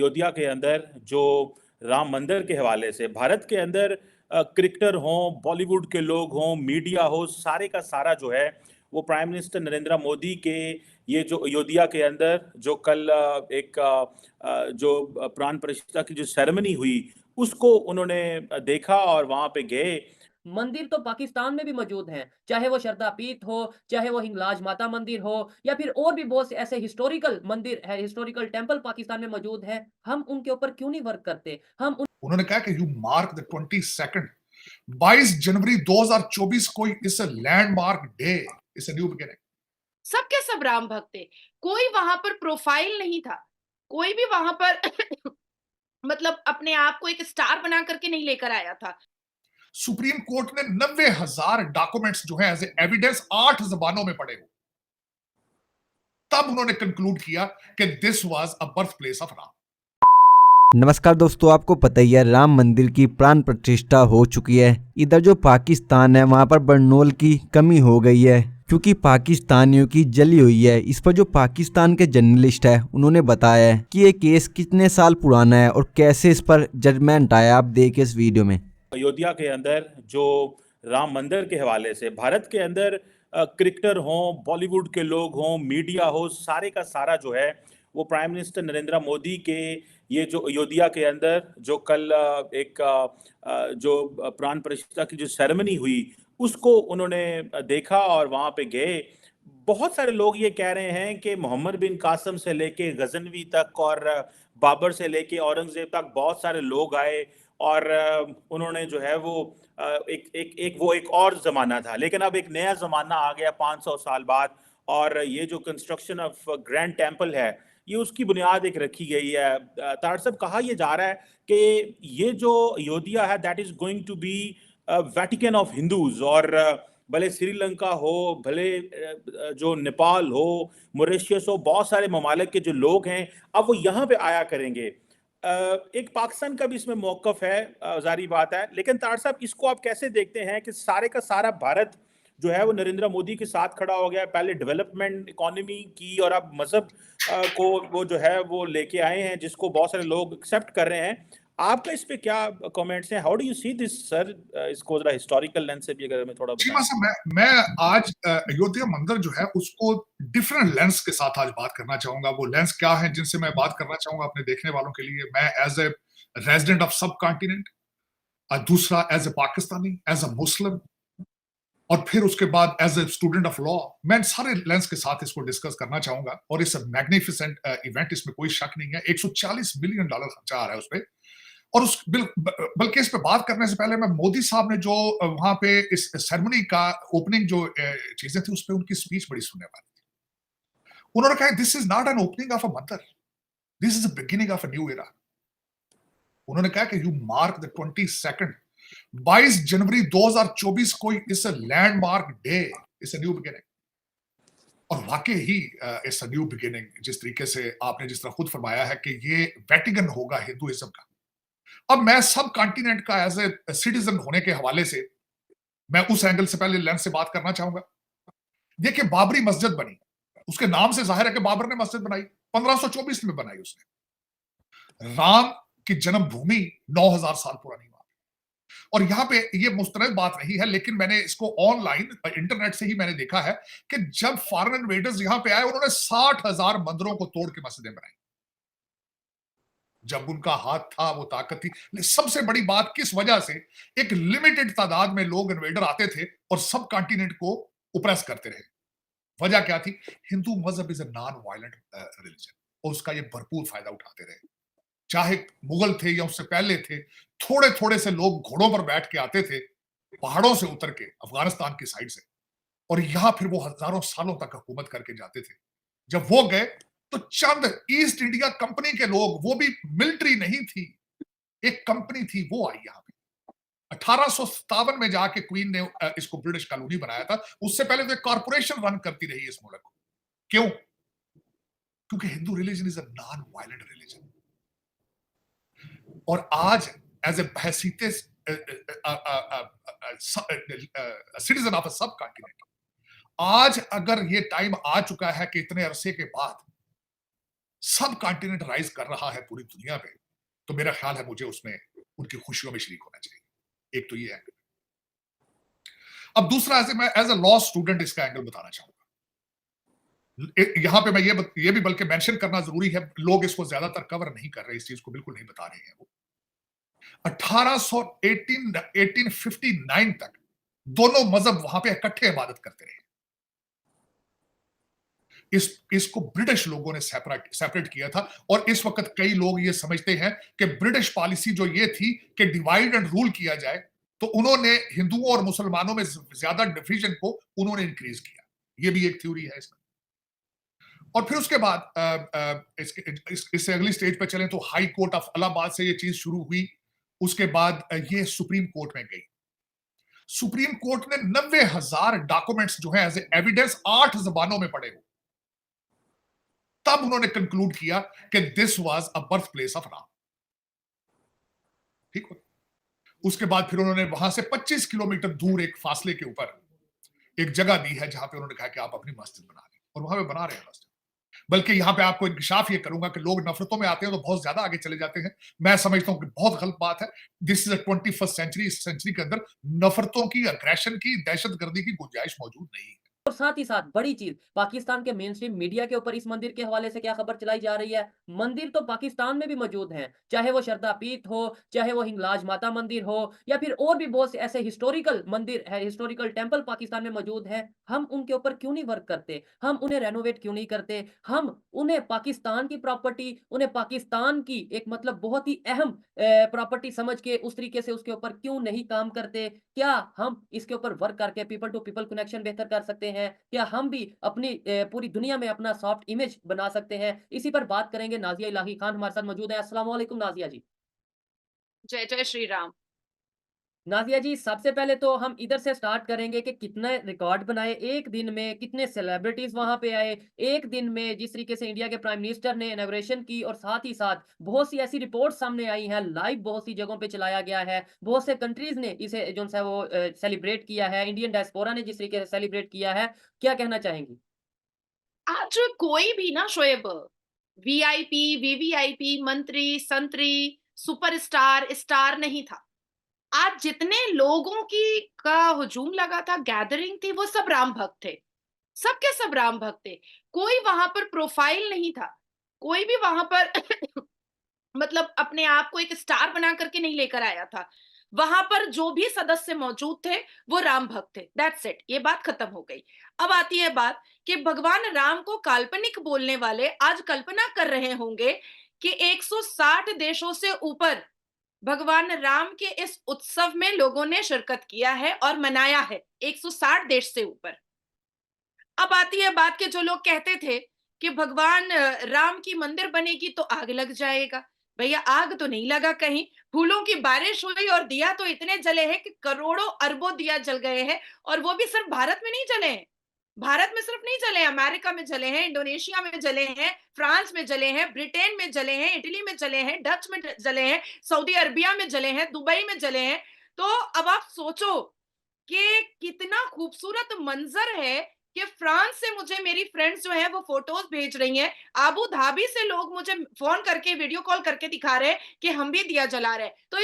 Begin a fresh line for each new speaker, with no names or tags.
अयोध्या के अंदर जो राम मंदिर के हवाले से भारत के अंदर क्रिकेटर हों, बॉलीवुड के लोग हों, मीडिया हो, सारे का सारा जो है वो प्राइम मिनिस्टर नरेंद्र मोदी के ये जो अयोध्या के अंदर जो कल जो प्राण प्रतिष्ठा की जो सेरेमनी हुई उसको उन्होंने देखा और वहां पे गए।
मंदिर तो पाकिस्तान में भी मौजूद हैं, चाहे वो श्रद्धा पीठ हो, चाहे वो हिंगलाज माता मंदिर हो या फिर और भी बहुत से ऐसे हिस्टोरिकल मंदिर है, हिस्टोरिकल टेंपल पाकिस्तान में मौजूद है। हम उनके ऊपर क्यों नहीं वर्क करते? हम उन
उन्होंने कहा कि यू मार्क द 22 जनवरी 2024 को इस landmark day, it's a new beginning.
सब के सब राम भक्त थे। कोई वहां पर प्रोफाइल नहीं था। कोई भी वहां पर मतलब अपने आप को एक स्टार बना करके नहीं लेकर आया था।
सुप्रीम कोर्ट ने 90,000 डॉक्यूमेंट्स जो है एज एविडेंस 8 जबानों में पढ़े हो, तब उन्होंने कंक्लूड किया कि this was a birth place of Ram.
नमस्कार दोस्तों, आपको पता ही है राम मंदिर की प्राण प्रतिष्ठा हो चुकी है। इधर जो पाकिस्तान है वहां पर बरनौल की कमी हो गई है क्योंकि पाकिस्तानियों की जली हुई है। इस पर जो पाकिस्तान के जर्नलिस्ट है उन्होंने बताया है कि ये केस कितने साल पुराना है और कैसे इस पर जजमेंट आया। आप देखिए इस वीडियो में।
अयोध्या के अंदर जो राम मंदिर के हवाले से भारत के अंदर क्रिकेटर हों, बॉलीवुड के लोग हों, मीडिया हो, सारे का सारा जो है वो प्राइम मिनिस्टर नरेंद्र मोदी के ये जो अयोध्या के अंदर जो कल जो प्राण प्रतिष्ठा की जो सेरेमनी हुई उसको उन्होंने देखा और वहाँ पे गए। बहुत सारे लोग ये कह रहे हैं कि मोहम्मद बिन कासिम से लेके गजनवी तक और बाबर से लेके औरंगजेब तक बहुत सारे लोग आए और उन्होंने जो है वो एक और ज़माना था, लेकिन अब एक नया ज़माना आ गया 500 साल बाद और ये जो कंस्ट्रक्शन ऑफ ग्रैंड टेंपल है, ये उसकी बुनियाद एक रखी गई है। तार साहब कहा ये जा रहा है कि ये जो अयोध्या है that is going to be Vatican of Hindus और भले श्रीलंका हो, भले जो नेपाल हो, मॉरिशस हो, बहुत सारे ममालिक के जो लोग हैं, अब वो यहाँ पे आया करेंगे। एक पाकिस्तान का भी इसमें मौक़िफ़ है, ज़ाहिर बात है, लेकिन तार साहब इसको आप कैसे देखते हैं कि सारे का सारा भारत जो है वो नरेंद्र मोदी के साथ खड़ा हो गया है, पहले डेवलपमेंट इकोनॉमी की और अब मज़हब को वो जो है वो लेके आए हैं, जिसको बहुत सारे लोग एक्सेप्ट कर रहे हैं। आपका इस पे क्या कमेंट्स हैं? How do you see this sir? इसको ज़रा हिस्टोरिकल लेंस से भी अगर हमें थोड़ा
जी
बताएँ।
मैं आज अयोध्या मंदिर जो है उसको डिफरेंट लेंस के साथ आज बात करना चाहूंगा। वो लेंस क्या है जिनसे मैं बात करना चाहूंगा अपने देखने वालों के लिए? मैं as a resident of subcontinent as a Pakistani, as a Muslim, और फिर उसके बाद as a student of law, मैं सारे लेंस के साथ इसको डिस्कस करना चाहूंगा। और इस मैग्निफिसेंट इवेंट, इसमें कोई शक नहीं है। $140 बिलियन खर्चा आ रहा है उस पर। और उस बल्कि इस पे बात करने से पहले मैं मोदी साहब ने जो वहां पे इस सेरेमनी का ओपनिंग जो चीजें थी उस पे उनकी स्पीच बड़ी सुनने वाली थी। उन्होंने कहा this is not an opening of a mandir, this is the beginning of a new era. उन्होंने कहा कि यू मार्क द 22 जनवरी 2024 को इस landmark day, it's a new beginning. और वाकई ही इट्स अ न्यू बिगिनिंग, जिस तरीके से आपने जिस तरह खुद फरमाया है कि ये वेटिकन होगा हिंदुइज्म का। अब मैं सब कॉन्टिनेंट का एज ए सिटीजन होने के हवाले से मैं उस एंगल से पहले लेंस से बात करना चाहूंगा। देखिए, बाबरी मस्जिद बनी, उसके नाम से जाहिर है कि बाबर ने मस्जिद बनाई, 1524 में बनाई उसने। राम की जन्मभूमि 9,000 साल पुरानी बात है। और यहां पे ये मुस्तरद बात नहीं है, लेकिन मैंने इसको ऑनलाइन इंटरनेट से ही मैंने देखा है कि जब फॉरेन इन्वेडर्स यहां पे आए उन्होंने 60,000 मंदिरों को तोड़ के मस्जिदें बनाई। जब उनका हाथ था, वो ताकत थी। सबसे बड़ी बात किस वजह से एक लिमिटेड तादाद में लोग इन्वेडर आते थे और सब कॉन्टिनेंट को ओप्रेस करते रहे? वजह क्या थी? हिंदू मजहब is a non violent religion और उसका ये भरपूर फायदा उठाते रहे। चाहे मुगल थे या उससे पहले थे, थोड़े थोड़े से लोग घोड़ों पर बैठ के आते थे पहाड़ों से उतर के अफगानिस्तान की साइड से, और यहां फिर वो हजारों सालों तक हुकूमत करके जाते थे। जब वो गए तो चंद ईस्ट इंडिया कंपनी के लोग, वो भी मिलिट्री नहीं थी, एक कंपनी थी, वो आई यहां पे 1857 में जाके क्वीन ने इसको ब्रिटिश कॉलोनी बनाया था। उससे पहले तो एक कॉर्पोरेशन रन करती रही इस मुल्क को। क्यों? क्योंकि Hindu religion is a non violent religion. और आज एज ए हैसियत सिटीजन ऑफ अ सब कॉन्टिनेंट, आज अगर ये टाइम आ चुका है कि इतने अरसे के बाद सब कॉन्टिनेंट राइज कर रहा है पूरी दुनिया में, तो मेरा ख्याल है मुझे उसमें उनकी खुशियों में शरीक होना चाहिए। एक तो ये एंगल। अब दूसरा, ऐसे मैं एज अ लॉ स्टूडेंट इसका एंगल बताना चाहूंगा। यहां पे मैं ये भी बल्कि मेंशन करना जरूरी है, लोग इसको ज्यादातर कवर नहीं कर रहे, इस चीज को बिल्कुल नहीं बता रहे हैं। वो 1859 तक दोनों मजहब वहां पे इकट्ठे इबादत करते रहे। इसको ब्रिटिश लोगों ने सेपरेट किया था, और इस वक्त कई लोग ये समझते हैं कि ब्रिटिश पॉलिसी जो ये थी कि डिवाइड एंड रूल किया जाए, तो उन्होंने हिंदुओं और मुसलमानों में ज्यादा डिवीजन को उन्होंने इंक्रीज किया। ये भी एक थ्योरी है इसमें। और फिर उसके बाद इससे अगली स्टेज पे चलें तो हाई कोर्ट ऑफ इलाहाबाद से ये चीज शुरू हुई। उसके बाद ये सुप्रीम कोर्ट में गई। सुप्रीम कोर्ट ने 90,000 डॉक्यूमेंट्स जो है एज एविडेंस 8 जबानों में पढ़े हो, तब उन्होंने कंक्लूड किया कि this was a birth place of Ram. ठीक हो। उसके बाद फिर उन्होंने वहां से 25 किलोमीटर दूर एक फासले के ऊपर एक जगह दी है जहां पे उन्होंने कहा कि आप अपनी मस्जिद बना लें, और वहां पे बना रहे हैं मस्जिद। बल्कि यहां पे आपको इंकशाफ ये करूंगा कि लोग नफरतों में आते हैं तो बहुत ज्यादा आगे चले जाते हैं। मैं समझता हूं कि बहुत गलत बात है। This is 21st century. इस सेंचुरी के अंदर नफरतों की, अग्रेशन की, दहशतगर्दी की गुंजाइश मौजूद नहीं है।
और साथ ही साथ बड़ी चीज, पाकिस्तान के मेन स्ट्रीम मीडिया के ऊपर इस मंदिर के हवाले से क्या खबर चलाई जा रही है। मंदिर तो पाकिस्तान में भी मौजूद हैं, चाहे वो श्रद्धा पीठ हो, चाहे वो हिंगलाज माता मंदिर हो, या फिर और भी बहुत से ऐसे हिस्टोरिकल मंदिर है, हिस्टोरिकल टेंपल पाकिस्तान में मौजूद है। हम उनके ऊपर क्यों नहीं वर्क करते, हम उन्हें रेनोवेट क्यों नहीं करते, हम उन्हें पाकिस्तान की प्रॉपर्टी, उन्हें पाकिस्तान की एक मतलब बहुत ही अहम प्रॉपर्टी समझ के उस तरीके से उसके ऊपर क्यों नहीं काम करते। क्या हम इसके ऊपर वर्क करके पीपल टू पीपल कनेक्शन बेहतर कर सकते हैं? क्या हम भी अपनी पूरी दुनिया में अपना सॉफ्ट इमेज बना सकते हैं? इसी पर बात करेंगे। नाज़िया इलाही खान हमारे साथ मौजूद हैं। अस्सलाम वालेकुम नाज़िया जी।
जय जय श्री राम।
नाज़िया जी, सबसे पहले तो हम इधर से स्टार्ट करेंगे कि कितने रिकॉर्ड बनाए एक दिन में, कितने सेलिब्रिटीज़ वहाँ पे आए एक दिन में, जिस तरीके से इंडिया के प्राइम मिनिस्टर ने इनॉग्रेशन की, और साथ ही साथ बहुत सी ऐसी रिपोर्ट्स सामने आई हैं, लाइव बहुत सी जगहों पे चलाया गया है, बहुत से कंट्रीज़ ने इसे जो है वो सेलिब्रेट किया है, इंडियन डायस्पोरा ने जिस तरीके से सेलिब्रेट किया है, क्या कहना चाहेंगी?
आज कोई भी ना शोएब, वीआईपी, वीवीआईपी, मंत्री, संतरी, सुपरस्टार, स्टार नहीं था। आज जितने लोगों की का हुजूम लगा था, गैदरिंग थी, वो सब राम भक्त थे। सबके सब राम भक्त थे। कोई वहां पर प्रोफाइल नहीं था। कोई भी वहां पर मतलब अपने आप को एक स्टार बना करके नहीं लेकर आया था। वहां पर जो भी सदस्य मौजूद थे वो राम भक्त थे। That's it. ये बात खत्म हो गई। अब आती है बात कि भगवान राम को काल्पनिक बोलने वाले आज कल्पना कर रहे होंगे कि 160 देशों से ऊपर भगवान राम के इस उत्सव में लोगों ने शिरकत किया है और मनाया है। 160 देश से ऊपर। अब आती है बात कि जो लोग कहते थे कि भगवान राम की मंदिर बनेगी तो आग लग जाएगा। भैया, आग तो नहीं लगा कहीं। फूलों की बारिश हुई और दिया तो इतने जले हैं कि करोड़ों अरबों दिया जल गए हैं, और वो भी सिर्फ भारत में नहीं जले हैं। भारत में सिर्फ नहीं जले हैं, अमेरिका में जले हैं, इंडोनेशिया में जले हैं, फ्रांस में जले हैं, ब्रिटेन में जले हैं, इटली में जले हैं, डच में जले हैं, सऊदी अरबिया में जले हैं, दुबई में जले हैं। तो अब आप सोचो कि कितना खूबसूरत मंजर है कि फ्रांस से मुझे मेरी फ्रेंड्स जो है वो फोटोज भेज रही हैं। आबू धाबी से लोग मुझे फोन करके, वीडियो कॉल करके दिखा रहे हैं कि हम भी दिया जला रहे हैं। तो